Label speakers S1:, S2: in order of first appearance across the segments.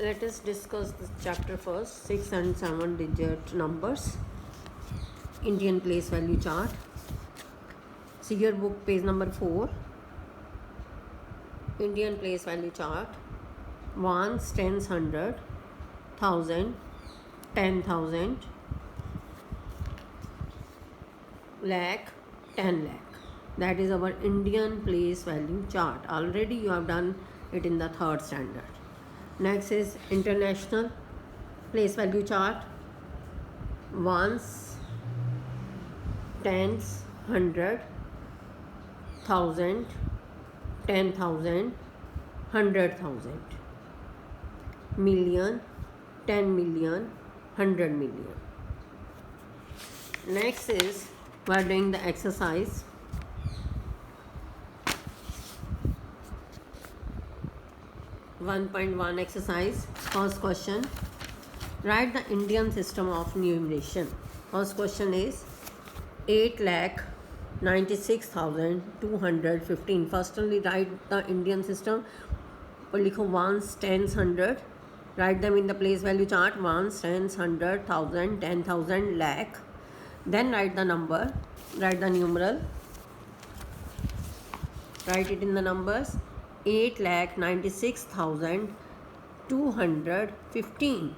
S1: Let us discuss this chapter first. 6 and 7 digit numbers. Indian place value chart. See your book, page number 4. Indian place value chart. Ones, tens, 100, 1000, 10,000, lakh, 10 lakh. That is our Indian place value chart. Already you have done it in the 3rd standard. Next is international place value chart. Ones, tens, 100, 1000, 10,000, 100,000, million, 10 million, 100 million. Next is we are doing the exercise. (1.1) exercise. First question. Write the Indian system of numeration. First question is 8,96,215. First only write the Indian system. और लिखो ones, tens, 100. Write them in the place value chart. Ones, tens, 100, 1000, 10,000, lakh. Then write the number. Write the numeral. Write it in the numbers. 8,96,215.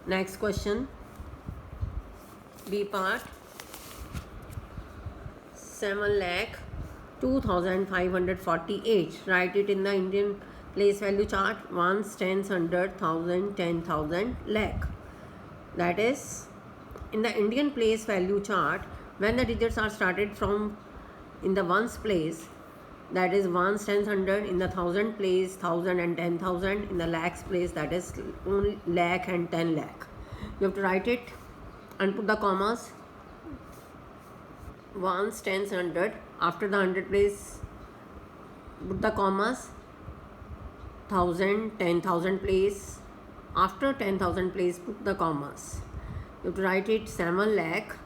S1: Next question. B part. 7,02,548. Write it in the Indian place value chart. Ones, tens, 100, 1000, 10,000, lakh. That is, in the Indian place value chart, when the digits are started from in the ones place, that is ones, tens, 100. In the thousand place, 1000 and 10,000. In the lakhs place, that is only lakh and 10 lakh. You have to write it and put the commas. Ones, tens, 100. After the 100 place, put the commas. 1000, 10,000 place. After 10,000 place, put the commas. You have to write it 7 lakh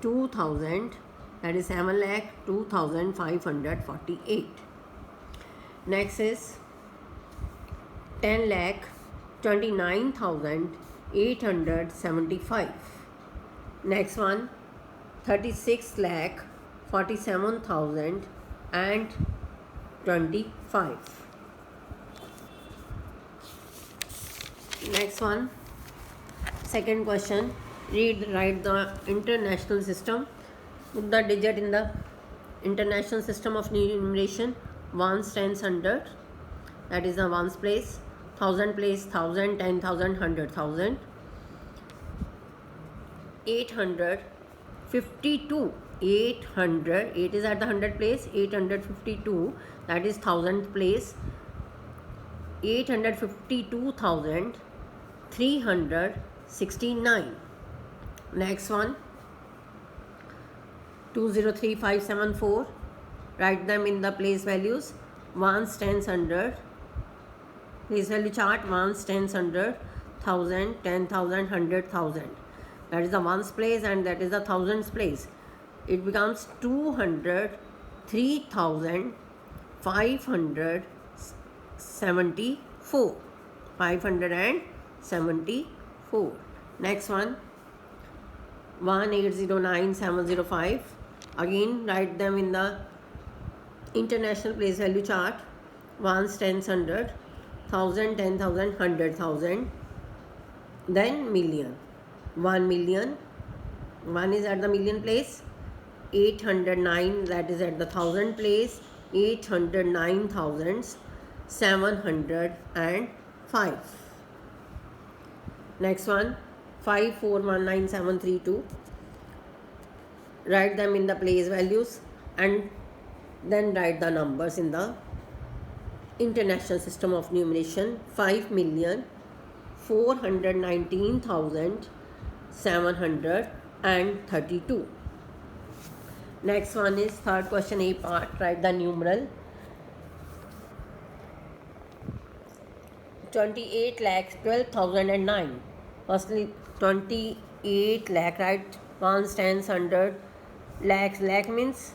S1: 2,000. That is 7 lakh 2,548. Next is 10 lakh 29,875. Next one 36 lakh 47,025. Next one, second question. Write the international system. Put the digit in the international system of numeration. Ones, tens, 100. That is the ones place. 1000 place, 1000, 10,000, 100,000. 852. 800. 8 is at the 100 place. 852. That is 1000 place. 852,369. Next one. 203574. Write them in the place values. Ones, tens, 100. Place value chart. Ones, tens, 100, 1000, 10,000, 100,000. That is the ones place and that is the thousands place. It becomes 203,574. 574. Next one. 1809705. Again write them in the international place value chart. Ones, tens, 100, 1000, 10,000, 100,000. Then million. 1 million. 1 is at the million place. 809, that is at the thousand place. 809,705. Next one. 5419732. Write them in the place values and then write the numbers in the international system of numeration. 5,419,732. Next one is third question, A part. Write the numeral. 28,12,009. Firstly, 28 lakh, right? Ones, tens, 100, lakhs. Lakh means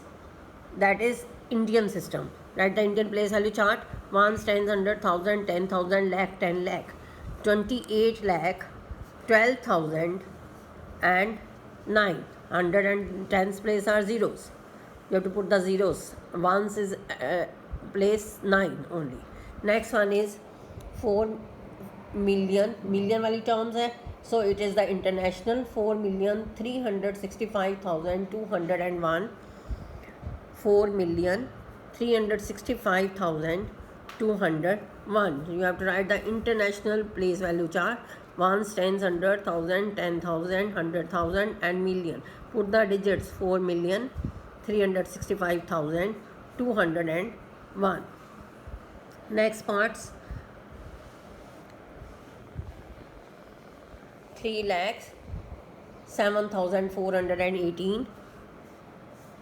S1: that is Indian system. Write the Indian place value chart. Ones, tens, 100, 1000, 10,000, lakh, 10 lakh. 28 lakh 12,000 and 9. 100 and tens place are zeros. You have to put the zeros. Ones is place 9 only. Next one is 4 million. Million wali terms hai. So it is the international 4,365,201. 4,365,201. So you have to write the international place value chart. Ones, tens, 100, 1,000, 10,000, 100,000 and million. Put the digits 4,365,201. Next parts 3,07,418.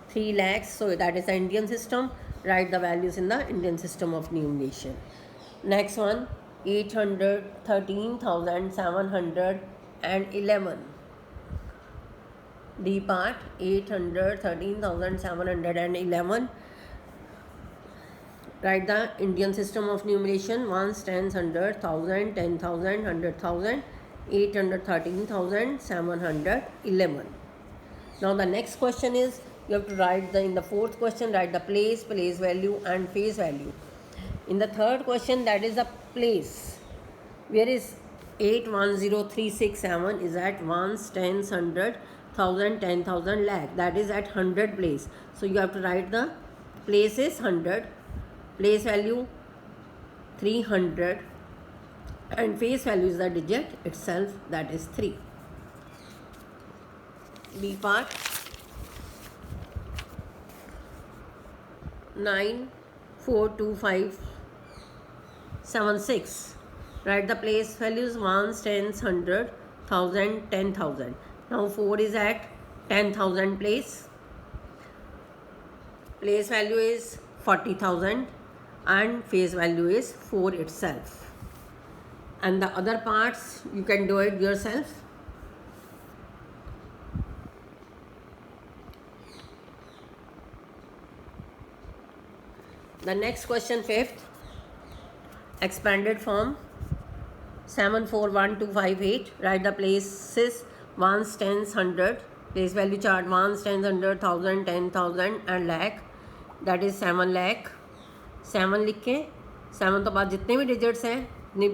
S1: 3 lakhs, so that is the Indian system. Write the values in the Indian system of numeration. Next one 813,711. D part 813,711. Write the Indian system of numeration. Ones, tens, 100, 1,000, 10,000, 100,000, 813,711. Now the next question is, you have to write in the fourth question, write the place value and phase value. In the third question, that is the place. Where is 810367 is at ones, tens, 100, 1,000, 10,000, lakh. That is at 100 place. So you have to write the place is 100, place value 300 and face value is the digit itself, that is 3. B part 9,425,76. Write the place values ones, tens, 100, 1,000, 10,000. Now 4 is at 10,000 place. Place value is 40,000 and face value is 4 itself. And the other parts you can do it yourself. The next question, fifth, expanded form 741258. Write the places ones, tens, 100. Place value chart ones, tens, 100, 1,000, 10,000 and lakh. That is 7 lakh. 7 लिख के 7 तो बाद जितने भी digits हैं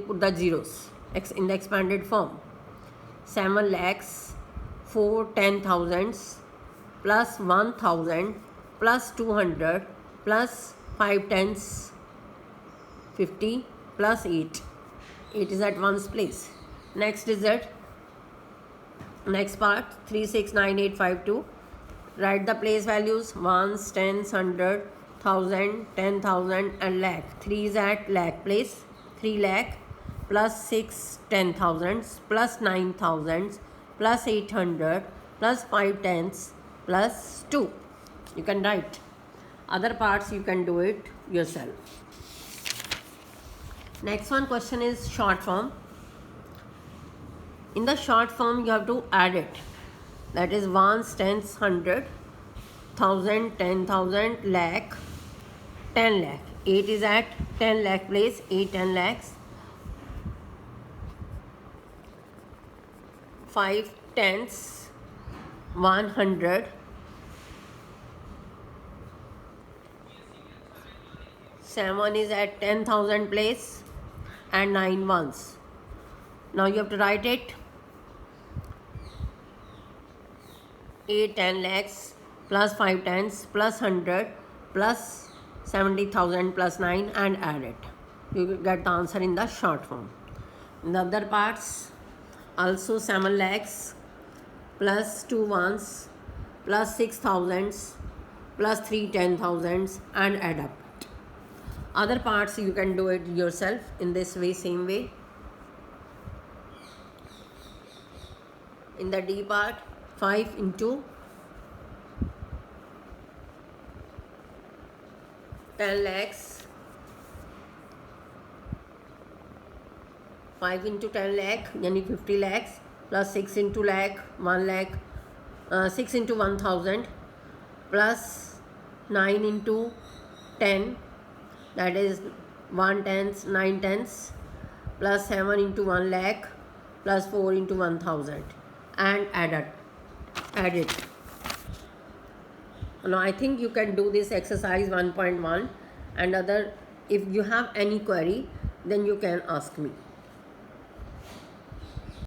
S1: put the zeros in the expanded form. 7 lakhs, 4 10,000s plus 1,000 plus 200 plus 5 tens 50 plus 8. 8 is at one's place. Next digit, next part 369852. Write the place values ones, tens, 100, 1,000, 10,000 and lakh. 3 is at lakh place. 3 lakh plus 6 10,000s plus 9,000s plus 800 plus 5 tens plus 2. You can write. Other parts you can do it yourself. Next one question is short form. In the short form you have to add it. That is ones, tens, 100, 1,000, 10,000, lakh, 10 lakh. 8 is at 10 lakh place. 8 10 lakhs. 5 tens, 100. 7 is at 10,000 place and 9 ones. Now you have to write it. 8 10 lakhs plus 5 tens plus 100 plus 70,000 plus 9 and add it. You will get the answer in the short form. In the other parts also 7 lakhs plus 2 ones plus 6,000s plus 3 10,000s and add up. Other parts you can do it yourself in this way, same way. In the D part 5 into 10 lakhs, 5 into 10 lakh yani 50 lakhs plus 6 into lakh 1 lakh, 6 into 1,000 plus 9 into 10, that is 1 tens, 9 tens plus 7 into 1 lakh plus 4 into 1000 and add it. Now I think you can do this exercise 1.1 and other. If you have any query, then you can ask me.